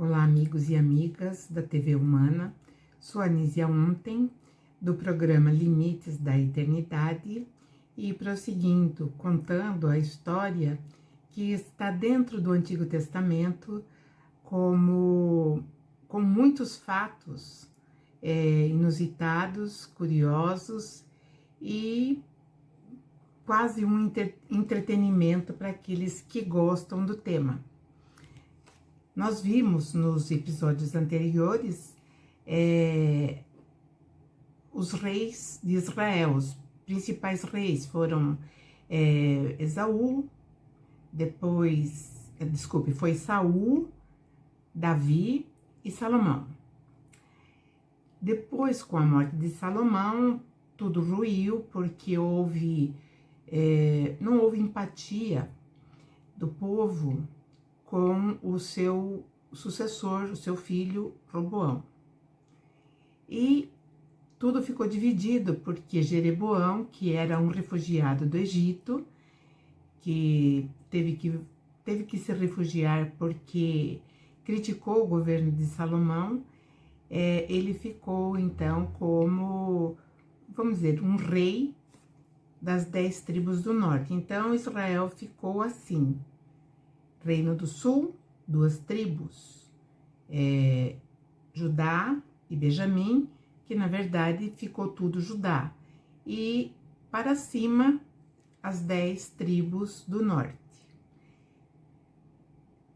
Olá, amigos e amigas da TV Humana. Sou a Nísia Ontem, do programa Limites da Eternidade, e prosseguindo, contando a história que está dentro do Antigo Testamento, com muitos fatos inusitados, curiosos e quase um entretenimento para aqueles que gostam do tema. Nós vimos nos episódios anteriores os reis de Israel. Os principais reis foram Esaú, foi Saul, Davi e Salomão. Depois, com a morte de Salomão, tudo ruiu porque não houve empatia do povo com o seu sucessor, o seu filho Roboão. E tudo ficou dividido, porque Jeroboão, que era um refugiado do Egito, que teve que se refugiar porque criticou o governo de Salomão, ele ficou então como, vamos dizer, um rei das 10 tribos do norte. Então Israel ficou assim: Reino do Sul, 2 tribos, Judá e Benjamim, que na verdade ficou tudo Judá, e para cima as 10 tribos do norte.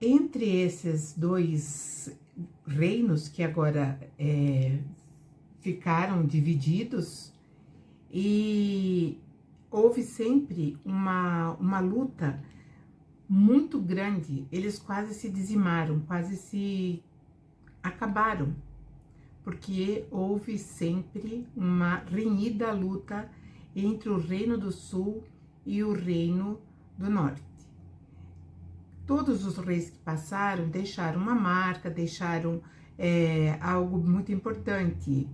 Entre esses 2 reinos que agora ficaram divididos, e houve sempre uma luta muito grande. Eles quase se dizimaram, quase se acabaram, porque houve sempre uma renhida luta entre o Reino do Sul e o Reino do Norte. Todos os reis que passaram deixaram uma marca, deixaram algo muito importante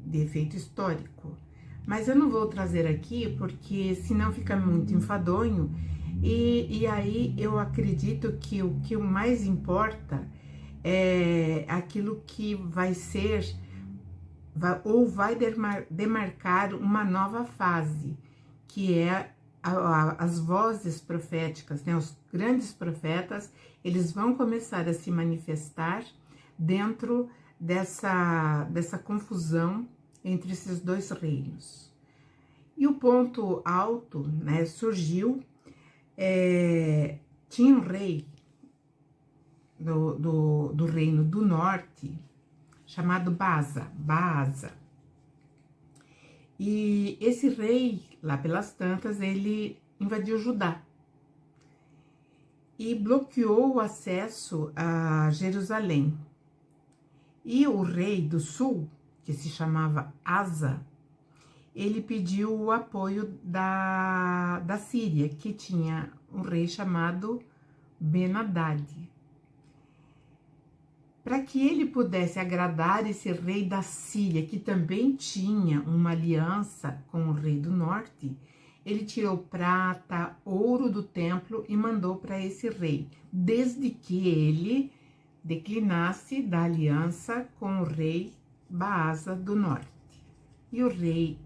de efeito histórico. Mas eu não vou trazer aqui, porque senão fica muito enfadonho. E aí eu acredito que o que mais importa é aquilo que vai demarcar uma nova fase, que é as vozes proféticas, né? Os grandes profetas, eles vão começar a se manifestar dentro dessa confusão entre esses 2 reinos. E o ponto alto, né, surgiu. Tinha um rei do reino do norte chamado Baasa. E esse rei, lá pelas tantas, ele invadiu Judá e bloqueou o acesso a Jerusalém. E o rei do sul, que se chamava Asa, ele pediu o apoio da Síria, que tinha um rei chamado Ben-Hadad. Para que ele pudesse agradar esse rei da Síria, que também tinha uma aliança com o rei do norte, ele tirou prata, ouro do templo e mandou para esse rei, desde que ele declinasse da aliança com o rei Baasa do norte. E o rei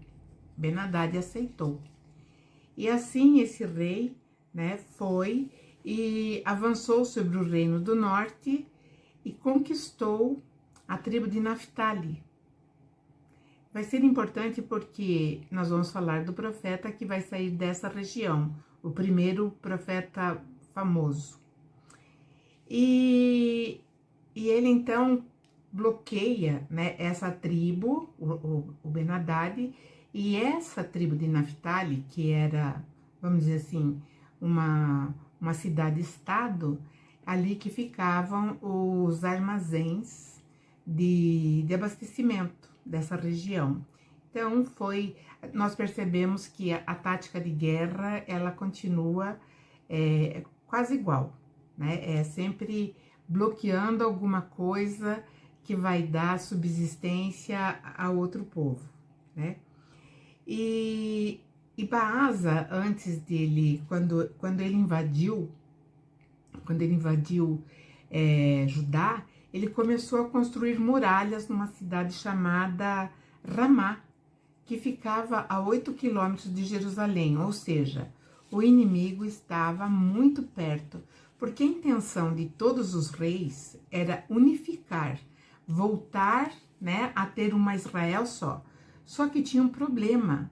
Ben-Hadad aceitou. E assim esse rei, né, foi e avançou sobre o reino do norte e conquistou a tribo de Naftali. Vai ser importante porque nós vamos falar do profeta que vai sair dessa região, o primeiro profeta famoso. E ele então bloqueia, né, essa tribo, o Ben-Hadad, e essa tribo de Naftali, que era, vamos dizer assim, uma cidade-estado, ali que ficavam os armazéns de abastecimento dessa região. Então nós percebemos que a tática de guerra, ela continua quase igual, né? É sempre bloqueando alguma coisa que vai dar subsistência a outro povo, né? E Baasa, antes dele, quando ele invadiu Judá, ele começou a construir muralhas numa cidade chamada Ramá, que ficava a 8 quilômetros de Jerusalém, ou seja, o inimigo estava muito perto, porque a intenção de todos os reis era unificar, voltar, né, a ter uma Israel só. Só que tinha um problema.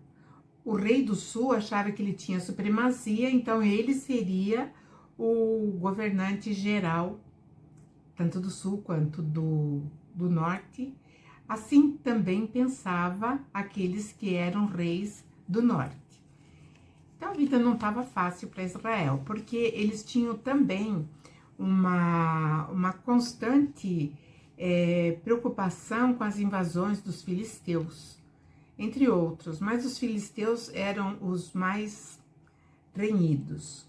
O rei do sul achava que ele tinha supremacia, então ele seria o governante geral, tanto do sul quanto do norte. Assim também pensava aqueles que eram reis do norte. Então a vida não estava fácil para Israel, porque eles tinham também uma constante preocupação com as invasões dos filisteus, entre outros, mas os filisteus eram os mais renhidos.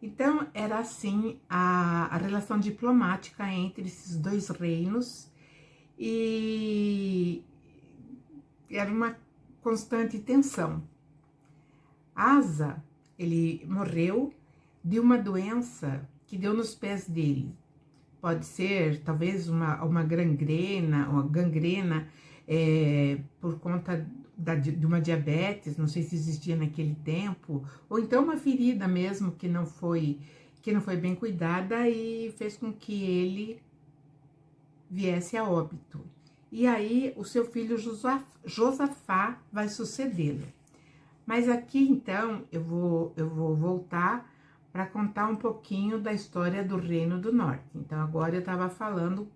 Então era assim a relação diplomática entre esses dois reinos, e era uma constante tensão. Asa, ele morreu de uma doença que deu nos pés dele. Pode ser, talvez, uma gangrena por conta de uma diabetes, não sei se existia naquele tempo, ou então uma ferida mesmo que não foi bem cuidada e fez com que ele viesse a óbito. E aí o seu filho Josafá vai sucedê-lo. Mas aqui então eu vou voltar para contar um pouquinho da história do Reino do Norte. Então agora eu estava falando,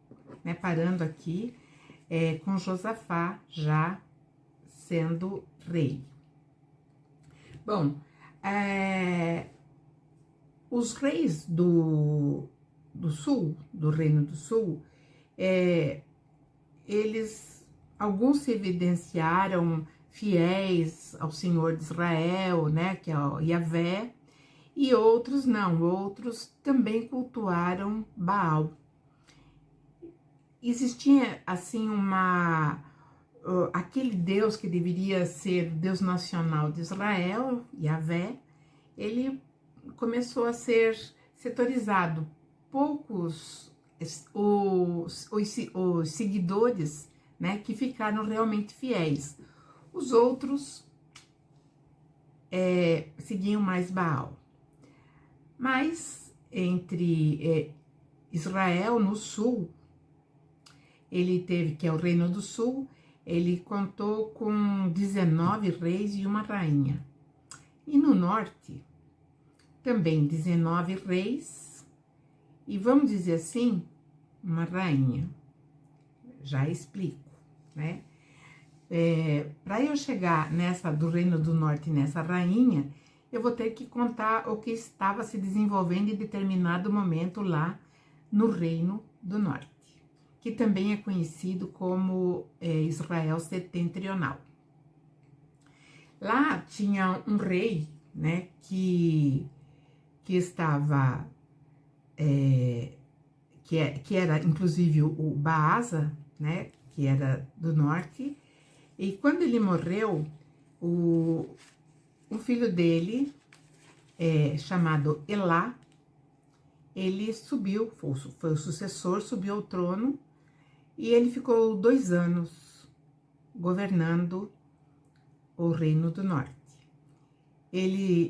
né, parando aqui com Josafá já sendo rei. Bom, os reis do sul, do Reino do Sul, alguns se evidenciaram fiéis ao Senhor de Israel, né, que é o Yahvé, e outros não, outros também cultuaram Baal. Existia assim aquele Deus que deveria ser Deus nacional de Israel, Yahvé, ele começou a ser setorizado. Poucos os seguidores, né, que ficaram realmente fiéis. Os outros seguiam mais Baal. Mas entre Israel no sul, ele teve, que é o Reino do Sul, ele contou com 19 reis e uma rainha. E no norte, também 19 reis e, vamos dizer assim, uma rainha. Já explico, né? Para eu chegar nessa do Reino do Norte, nessa rainha, eu vou ter que contar o que estava se desenvolvendo em determinado momento lá no Reino do Norte, que também é conhecido como Israel Setentrional. Lá tinha um rei, né, que estava, que era inclusive o Baasa, né, que era do norte, e quando ele morreu, o filho dele, chamado Elá, ele subiu, foi o sucessor, subiu ao trono, e ele ficou 2 anos governando o Reino do Norte.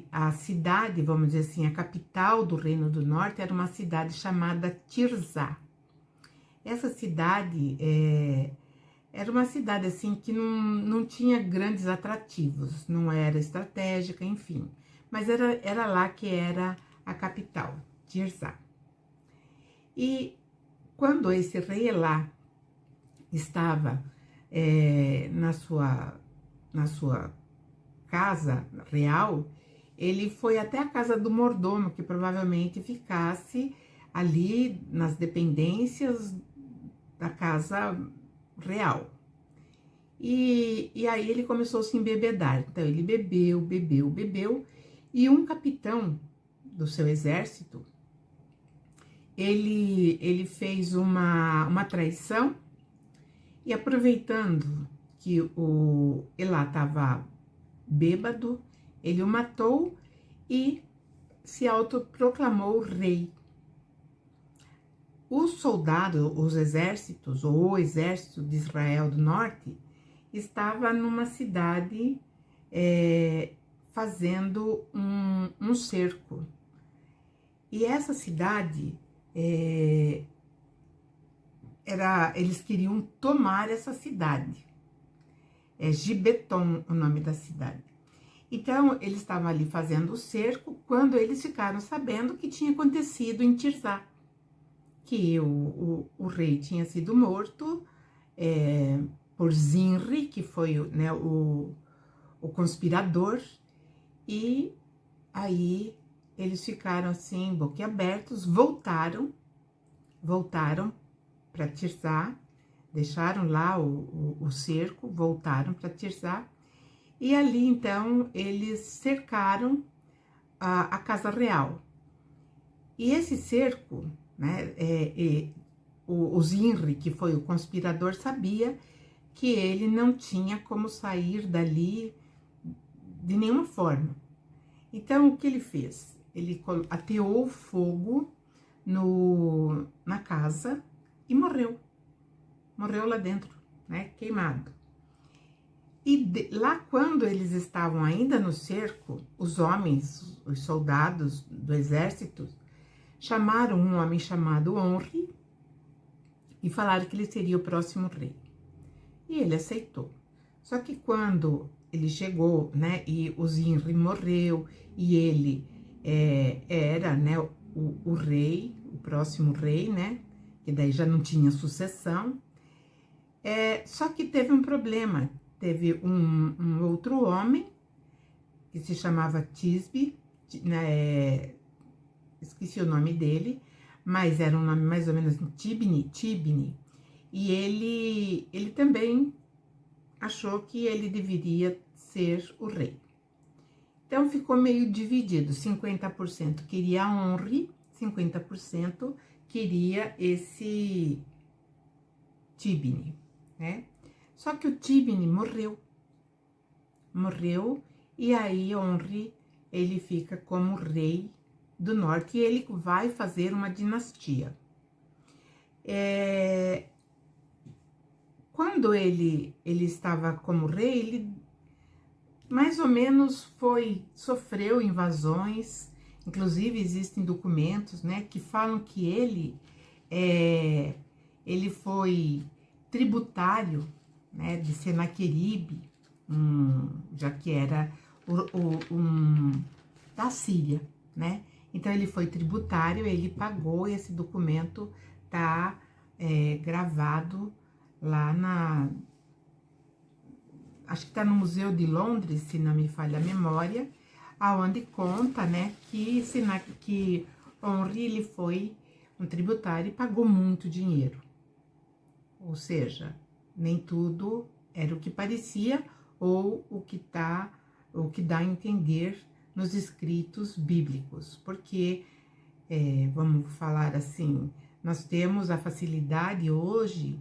A cidade, vamos dizer assim, a capital do Reino do Norte era uma cidade chamada Tirzá. Essa cidade era uma cidade assim que não tinha grandes atrativos, não era estratégica, enfim. Mas era lá que era a capital, Tirzá. E quando esse rei lá estava na sua casa real, ele foi até a casa do mordomo, que provavelmente ficasse ali nas dependências da casa real. E aí ele começou a se embebedar. Então ele bebeu, e um capitão do seu exército, ele fez uma traição, e aproveitando que o Elá estava bêbado, ele o matou e se autoproclamou rei. os soldados, os exércitos, ou o exército de Israel do Norte, estava numa cidade fazendo um cerco. E essa cidade, eles queriam tomar essa cidade. É Gibeton o nome da cidade. Então, eles estavam ali fazendo o cerco, quando eles ficaram sabendo que tinha acontecido em Tirzá, que o rei tinha sido morto por Zinri, que foi, né, o conspirador, e aí eles ficaram assim, boquiabertos, voltaram para Tirzá, deixaram lá o cerco, voltaram para Tirzá, e ali então eles cercaram a Casa Real. E esse cerco, né, o Zinri, que foi o conspirador, sabia que ele não tinha como sair dali de nenhuma forma. Então, o que ele fez? Ele ateou fogo na casa e morreu. Morreu lá dentro, né, queimado. E lá, quando eles estavam ainda no cerco, os homens, os soldados do exército, chamaram um homem chamado Onri e falaram que ele seria o próximo rei. E ele aceitou. Só que quando ele chegou, né, e o Zinri morreu, e ele era, né, o rei, o próximo rei, né, que daí já não tinha sucessão, só que teve um problema. Teve um outro homem, que se chamava Tisbe, né, esqueci o nome dele, mas era um nome mais ou menos Tibni, e ele também achou que ele deveria ser o rei. Então ficou meio dividido, 50% queria Onri, 50% queria esse Tibni, né? Só que o Tibni morreu, e aí Onri, ele fica como rei do norte, e ele vai fazer uma dinastia. Quando ele estava como rei, ele mais ou menos sofreu invasões, inclusive existem documentos, né, que falam que ele foi tributário, né, de Senaqueribe, já que era da Síria, né? Então ele foi tributário, ele pagou, e esse documento tá gravado lá acho que tá no Museu de Londres, se não me falha a memória, aonde conta, né, que Henri, ele foi um tributário e pagou muito dinheiro. Ou seja, nem tudo era o que parecia ou o que dá a entender nos escritos bíblicos, porque, vamos falar assim, nós temos a facilidade hoje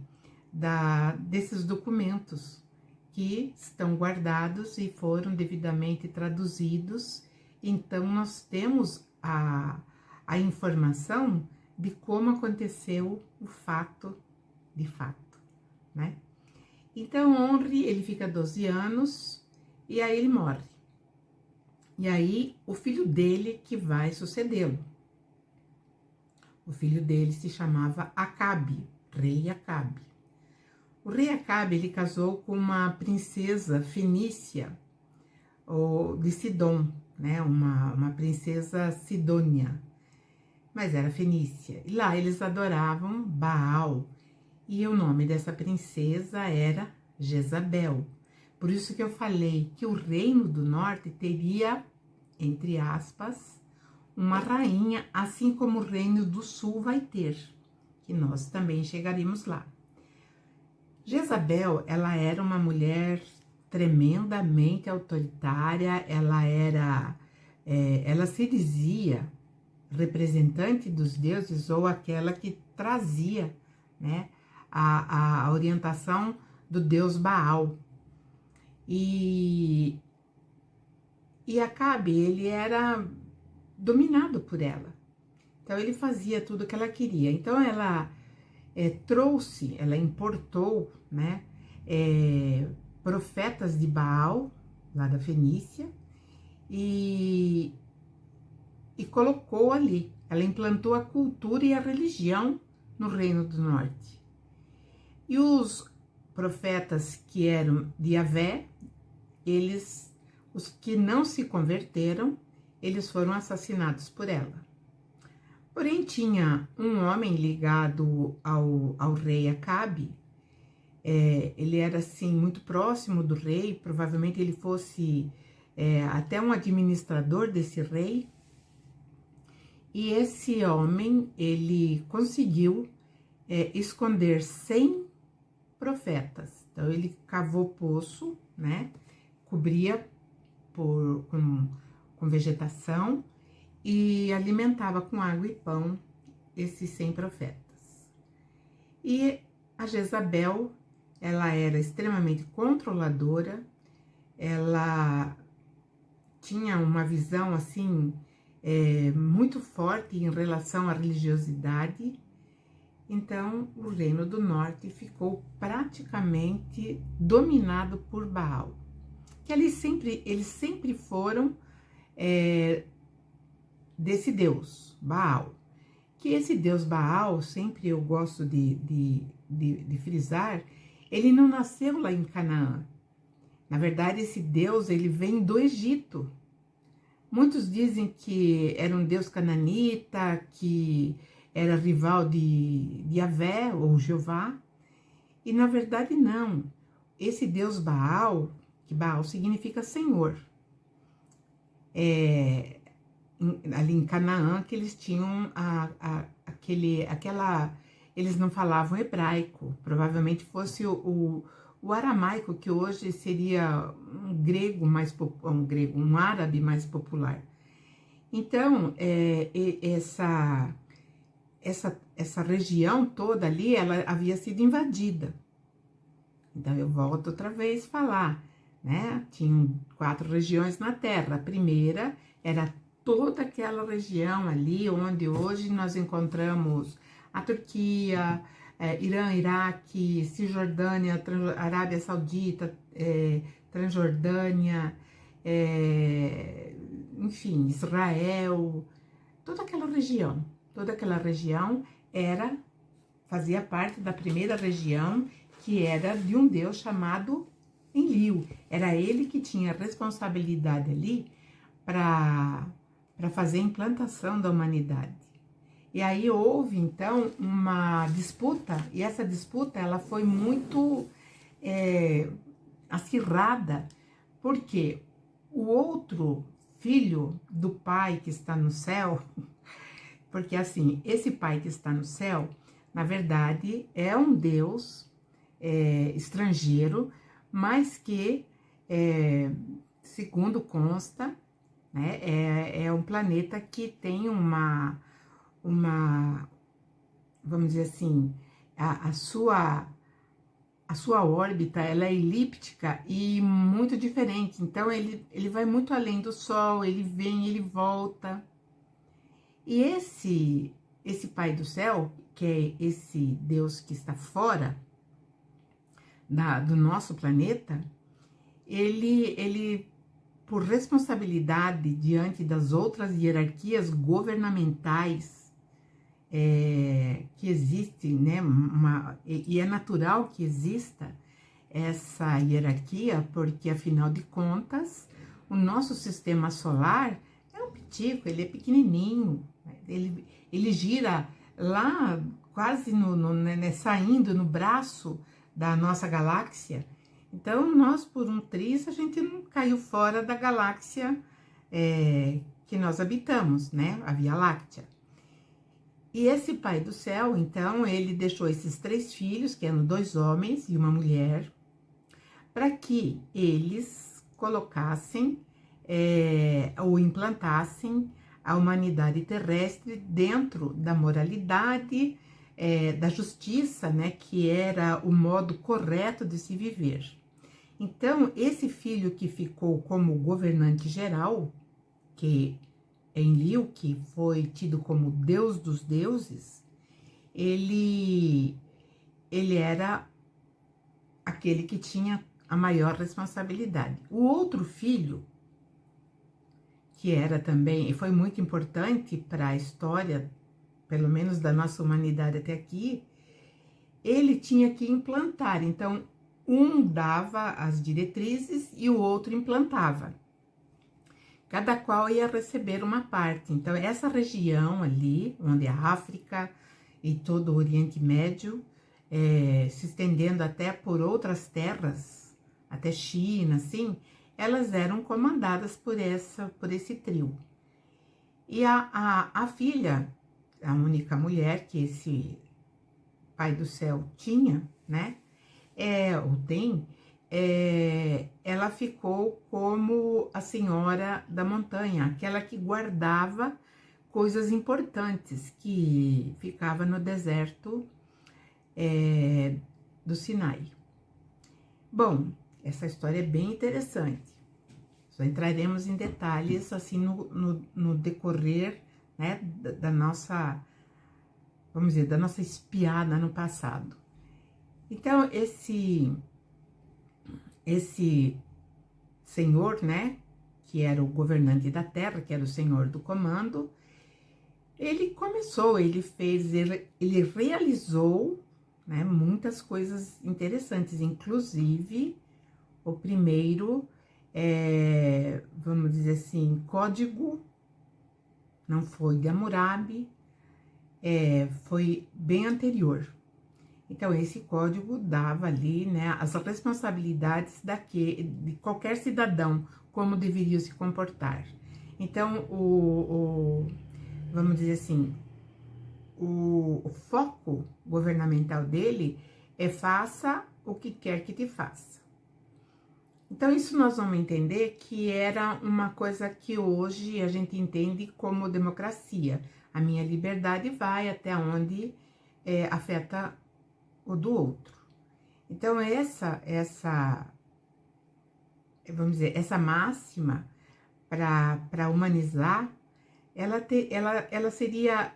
desses documentos que estão guardados e foram devidamente traduzidos, então nós temos a informação de como aconteceu o fato, de fato, né? Então, Onri, ele fica 12 anos e aí ele morre. E aí, o filho dele que vai sucedê-lo. O filho dele se chamava Acabe, rei Acabe. O rei Acabe, ele casou com uma princesa fenícia, de Sidom, né? Uma princesa sidônia, mas era fenícia. E lá eles adoravam Baal, e o nome dessa princesa era Jezabel. Por isso que eu falei que o reino do norte teria, entre aspas, uma rainha, assim como o reino do sul vai ter, que nós também chegaremos lá. Jezabel, ela era uma mulher tremendamente autoritária, ela se dizia representante dos deuses, ou aquela que trazia, né, a orientação do deus Baal. E Acabe, ele era dominado por ela. Então ele fazia tudo o que ela queria. Então ela ela importou, né, profetas de Baal, lá da Fenícia, e colocou ali. Ela implantou a cultura e a religião no Reino do Norte. E os profetas que eram de Yahvé, os que não se converteram, eles foram assassinados por ela. Porém, tinha um homem ligado ao rei Acabe. Ele era, assim, muito próximo do rei, provavelmente ele fosse até um administrador desse rei. E esse homem, ele conseguiu esconder 100 profetas. Então, ele cavou poço, né? Cobria com vegetação e alimentava com água e pão esses 100 profetas. E a Jezabel, ela era extremamente controladora, ela tinha uma visão, assim, muito forte em relação à religiosidade. Então, o Reino do Norte ficou praticamente dominado por Baal. Que eles sempre foram desse deus, Baal. Que esse deus Baal, sempre eu gosto de frisar, ele não nasceu lá em Canaã. Na verdade, esse deus, ele vem do Egito. Muitos dizem que era um deus cananita, que era rival de Yahvé ou Jeová. E na verdade não. Esse deus Baal, que Baal significa Senhor. Ali em Canaã, que eles tinham eles não falavam hebraico, provavelmente fosse o aramaico, que hoje seria um grego um árabe mais popular. Então, essa região toda ali, ela havia sido invadida. Então, eu volto outra vez a falar, né? Tinham 4 regiões na Terra. A primeira era toda aquela região ali, onde hoje nós encontramos a Turquia, Irã, Iraque, Cisjordânia, Arábia Saudita, Transjordânia, enfim, Israel, toda aquela região fazia parte da primeira região, que era de um deus chamado Enlil. Era ele que tinha responsabilidade ali para fazer a implantação da humanidade. E aí houve, então, uma disputa, e essa disputa ela foi muito acirrada, porque o outro filho do pai que está no céu, porque assim, esse pai que está no céu, na verdade, é um deus estrangeiro, mas que, segundo consta, né, é um planeta que tem uma, vamos dizer assim, a sua órbita, ela é elíptica e muito diferente. Então, ele vai muito além do Sol, ele vem, ele volta. E esse Pai do Céu, que é esse Deus que está fora do nosso planeta, ele por responsabilidade diante das outras hierarquias governamentais que existem, né, e é natural que exista essa hierarquia, porque afinal de contas, o nosso sistema solar é um pitico, ele é pequenininho, ele gira lá quase saindo no braço da nossa galáxia. Então, nós, por um triz, a gente não caiu fora da galáxia que nós habitamos, né? A Via Láctea. E esse Pai do Céu, então, ele deixou esses 3 filhos, que eram 2 homens e uma mulher, para que eles colocassem ou implantassem a humanidade terrestre dentro da moralidade, da justiça, né, que era o modo correto de se viver. Então, esse filho que ficou como governante geral, que Enlil, que foi tido como deus dos deuses, ele era aquele que tinha a maior responsabilidade. O outro filho, que era também, e foi muito importante para a história, pelo menos da nossa humanidade até aqui, ele tinha que implantar. Então, um dava as diretrizes e o outro implantava. Cada qual ia receber uma parte. Então, essa região ali, onde a África e todo o Oriente Médio, se estendendo até por outras terras, até China, assim, elas eram comandadas por esse trio. E a filha, a única mulher que esse Pai do Céu tinha, né, ou tem, ela ficou como a Senhora da Montanha, aquela que guardava coisas importantes, que ficava no deserto do Sinai. Bom, essa história é bem interessante. Só entraremos em detalhes assim no decorrer, né, da nossa, vamos dizer, da nossa espiada no passado. Então, esse senhor, né, que era o governante da terra, que era o senhor do comando, ele realizou, né, muitas coisas interessantes, inclusive o primeiro, vamos dizer assim, código, não foi de Hammurabi, foi bem anterior. Então, esse código dava ali, né, as responsabilidades de qualquer cidadão, como deveria se comportar. Então, vamos dizer assim, o foco governamental dele é faça o que quer que te faça. Então, isso nós vamos entender que era uma coisa que hoje a gente entende como democracia. A minha liberdade vai até onde afeta o do outro. Então, vamos dizer, essa máxima para humanizar, ela seria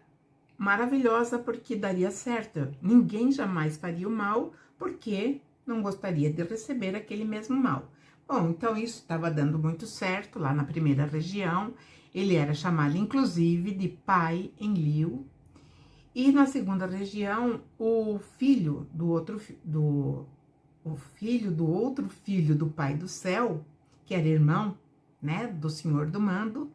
maravilhosa porque daria certo. Ninguém jamais faria o mal porque não gostaria de receber aquele mesmo mal. Bom, então isso estava dando muito certo lá na primeira região. Ele era chamado, inclusive, de Pai Enlil. E na segunda região, o filho do outro filho do Pai do Céu, que era irmão, né, do Senhor do Mando,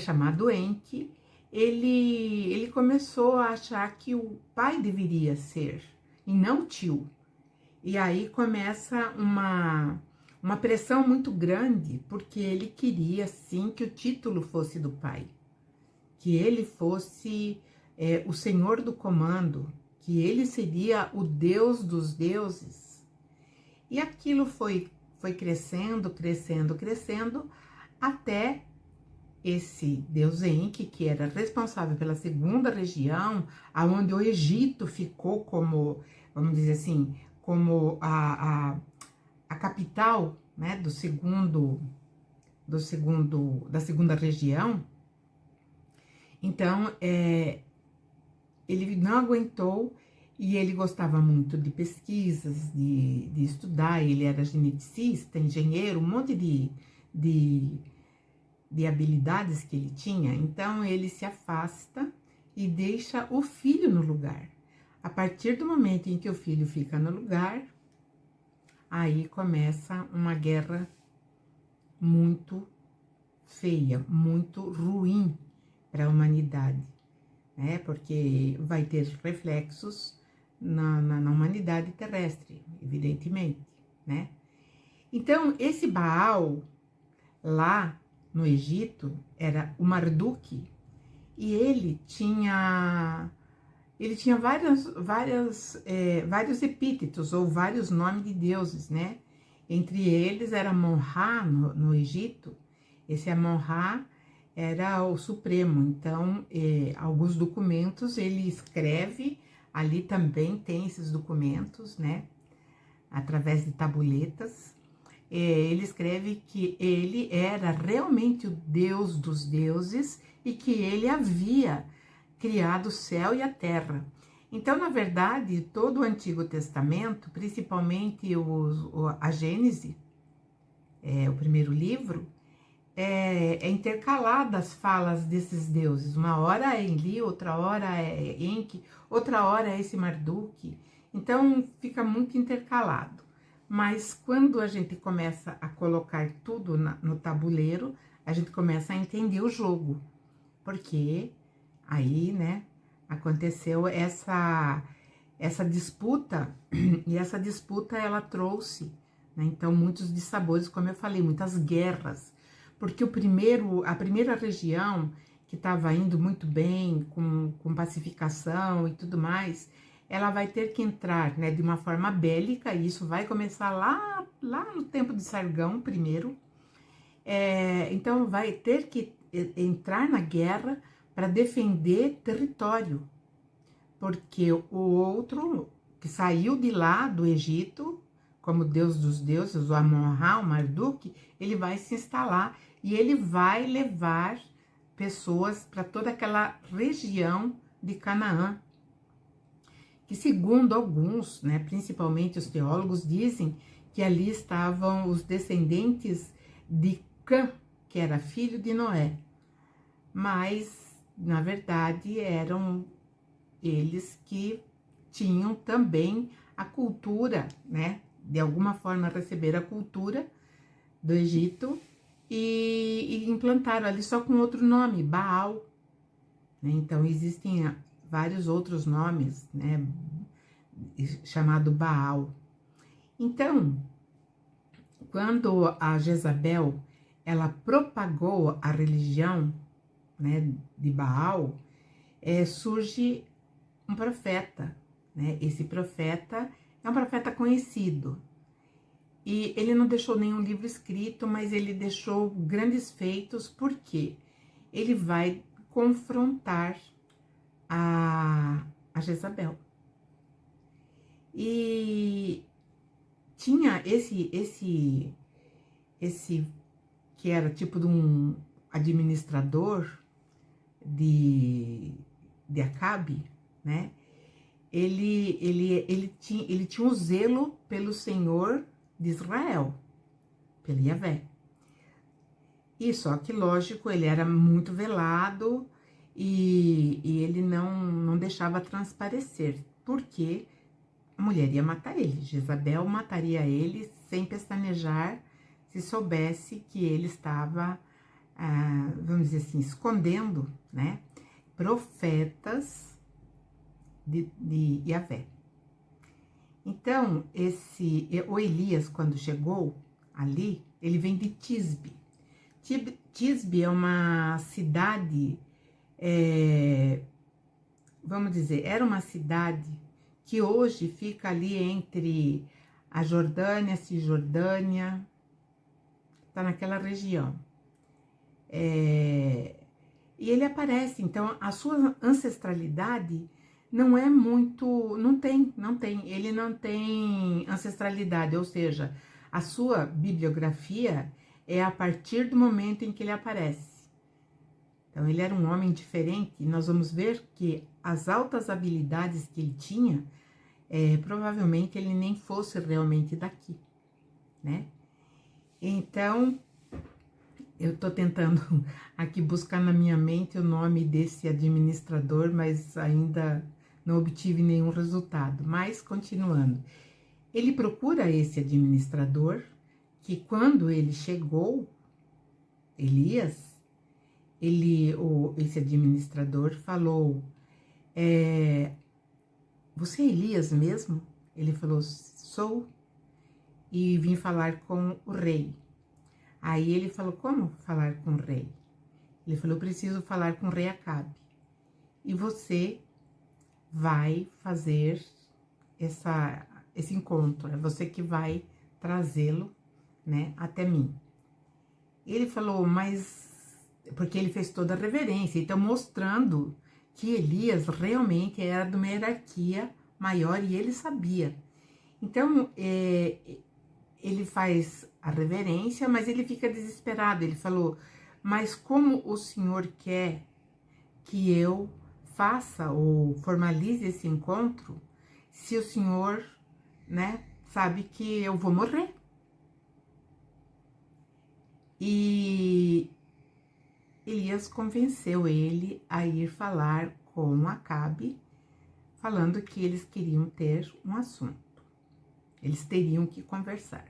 chamado Enki, ele começou a achar que o pai deveria ser, e não o tio. E aí começa uma pressão muito grande, porque ele queria, sim, que o título fosse do pai, que ele fosse o senhor do comando, que ele seria o deus dos deuses. E aquilo foi crescendo, até esse deus Enki, que era responsável pela segunda região, aonde o Egito ficou como, vamos dizer assim, como a capital, né, da segunda região. Então, ele não aguentou, e ele gostava muito de pesquisas, de estudar. Ele era geneticista, engenheiro, um monte de habilidades que ele tinha. Então, ele se afasta e deixa o filho no lugar. A partir do momento em que o filho fica no lugar, aí começa uma guerra muito feia, muito ruim para a humanidade, né? Porque vai ter reflexos na humanidade terrestre, evidentemente, né? Então, esse Baal, lá no Egito, era o Marduk, e ele tinha vários epítetos, ou vários nomes de deuses, né? Entre eles era Amon-Ra, no Egito. Esse Amon-Ra era o supremo. Então, alguns documentos ele escreve, ali também tem esses documentos, né? Através de tabuletas. ele escreve que ele era realmente o Deus dos deuses e que ele havia criado o céu e a terra. Então, na verdade, todo o Antigo Testamento, principalmente a Gênese, o primeiro livro, é intercalada as falas desses deuses. Uma hora é Enli, outra hora é Enki, outra hora é esse Marduk. Então, fica muito intercalado. Mas quando a gente começa a colocar tudo no tabuleiro, a gente começa a entender o jogo. Porque aí, né, aconteceu essa disputa, e essa disputa ela trouxe, né, então, muitos dissabores, como eu falei, muitas guerras. Porque a primeira região que estava indo muito bem, com pacificação e tudo mais, ela vai ter que entrar, né, de uma forma bélica, e isso vai começar lá no tempo de Sargão primeiro. Então vai ter que entrar na guerra para defender território, porque o outro que saiu de lá do Egito, como Deus dos deuses, o Amon-Ra, o Marduk, ele vai se instalar e ele vai levar pessoas para toda aquela região de Canaã, que segundo alguns, né, principalmente os teólogos, dizem que ali estavam os descendentes de Cã, que era filho de Noé, mas na verdade eram eles que tinham também a cultura, né, de alguma forma receberam a cultura do Egito e implantaram ali só com outro nome, Baal, né? Então existem vários outros nomes, né, chamado Baal. Então, quando a Jezabel, ela propagou a religião, né, de Baal, surge um profeta, né? Esse profeta é um profeta conhecido. E ele não deixou nenhum livro escrito, mas ele deixou grandes feitos, porque ele vai confrontar a Jezabel. E tinha esse que era tipo de um administrador de Acabe, né? Ele tinha um zelo pelo Senhor de Israel, pelo Yahvé. E só que, lógico, ele era muito velado e ele não deixava transparecer, porque a mulher ia matar ele. Jezabel mataria ele sem pestanejar, se soubesse que ele estava, vamos dizer assim, escondendo, né, profetas de Yahvé. Então, o Elias, quando chegou ali, ele vem de Tisbe. Tisbe é uma cidade, vamos dizer, era uma cidade que hoje fica ali entre a Jordânia, a Cisjordânia, está naquela região. E ele aparece, então a sua ancestralidade não é muito, não tem, ele não tem ancestralidade, ou seja, a sua bibliografia é a partir do momento em que ele aparece. Então ele era um homem diferente, e nós vamos ver que as altas habilidades que ele tinha, provavelmente ele nem fosse realmente daqui, né? Então, eu estou tentando aqui buscar na minha mente o nome desse administrador, mas ainda não obtive nenhum resultado. Mas, continuando, ele procura esse administrador, que quando ele chegou, Elias, esse administrador falou, você é Elias mesmo? Ele falou, sou, e vim falar com o rei. Aí ele falou, como falar com o rei? Ele falou, preciso falar com o rei Acabe. E você vai fazer esse encontro, é você que vai trazê-lo, né, até mim. Ele falou, mas... Porque ele fez toda a reverência, então mostrando que Elias realmente era de uma hierarquia maior e ele sabia. Então, ele faz a reverência, mas ele fica desesperado. Ele falou: mas como o senhor quer que eu faça ou formalize esse encontro se o senhor, né, sabe que eu vou morrer? E Elias convenceu ele a ir falar com Acabe, falando que eles queriam ter um assunto. Eles teriam que conversar.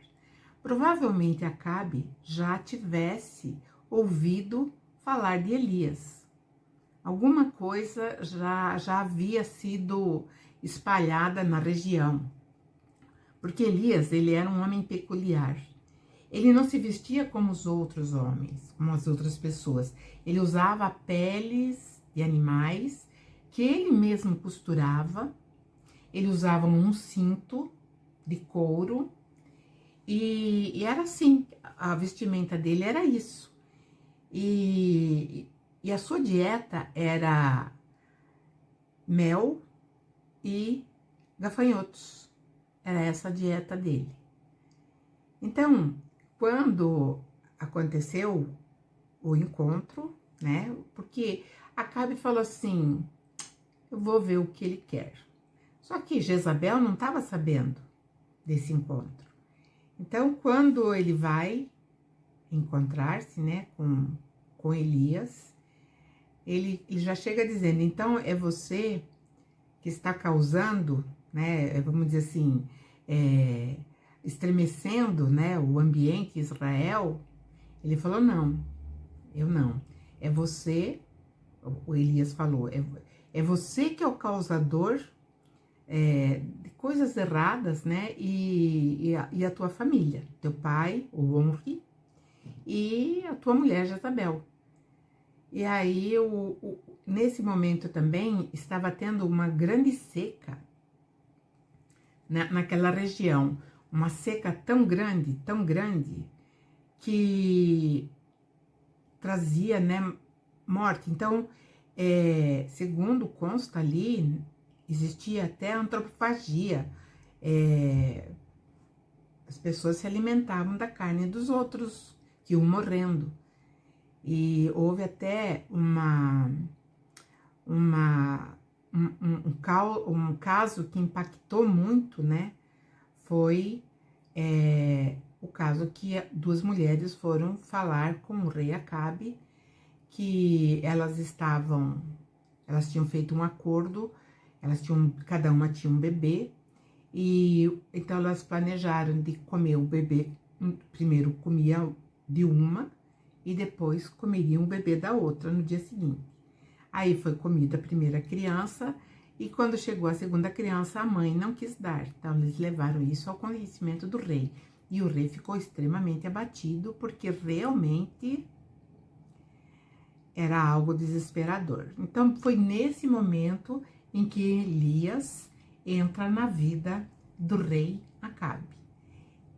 Provavelmente Acabe já tivesse ouvido falar de Elias. Alguma coisa já havia sido espalhada na região. Porque Elias, ele era um homem peculiar. Ele não se vestia como os outros homens, como as outras pessoas. Ele usava peles de animais que ele mesmo costurava. Ele usava um cinto de couro e era assim, a vestimenta dele era isso. E a sua dieta era mel e gafanhotos. Era essa a dieta dele. Então, quando aconteceu o encontro, né? Porque Acabe falou assim: eu vou ver o que ele quer. Só que Jezabel não estava sabendo desse encontro. Então, quando ele vai encontrar-se, né, com Elias, ele já chega dizendo: então é você que está causando, né, vamos dizer assim, estremecendo, né, o ambiente em Israel. Ele falou: não, eu não. É você, o Elias falou, é você que é o causador de coisas erradas, né, e a tua família, teu pai, o Onri, e a tua mulher, Jezabel. E aí, nesse momento também, estava tendo uma grande seca naquela região. Uma seca tão grande, que trazia, né, morte. Então, segundo consta ali, existia até antropofagia. As pessoas se alimentavam da carne dos outros, que iam morrendo. E houve até um caso que impactou muito, né? Foi o caso que duas mulheres foram falar com o rei Acabe, que elas tinham feito um acordo, cada uma tinha um bebê, e então elas planejaram de comer o bebê, primeiro comia de uma, e depois comeriam o bebê da outra no dia seguinte. Aí foi comida a primeira criança, e quando chegou a segunda criança, a mãe não quis dar. Então, eles levaram isso ao conhecimento do rei. E o rei ficou extremamente abatido, porque realmente era algo desesperador. Então, foi nesse momento em que Elias entra na vida do rei Acabe.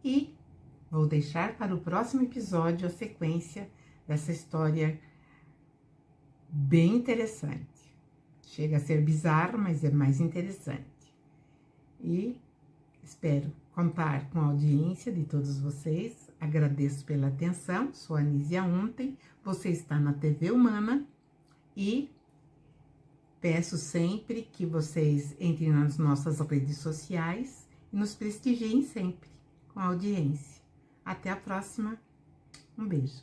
E vou deixar para o próximo episódio a sequência dessa história bem interessante. Chega a ser bizarro, mas é mais interessante. E espero contar com a audiência de todos vocês. Agradeço pela atenção. Sou a Anísia Ontem. Você está na TV Humana. E peço sempre que vocês entrem nas nossas redes sociais e nos prestigiem sempre com a audiência. Até a próxima. Um beijo.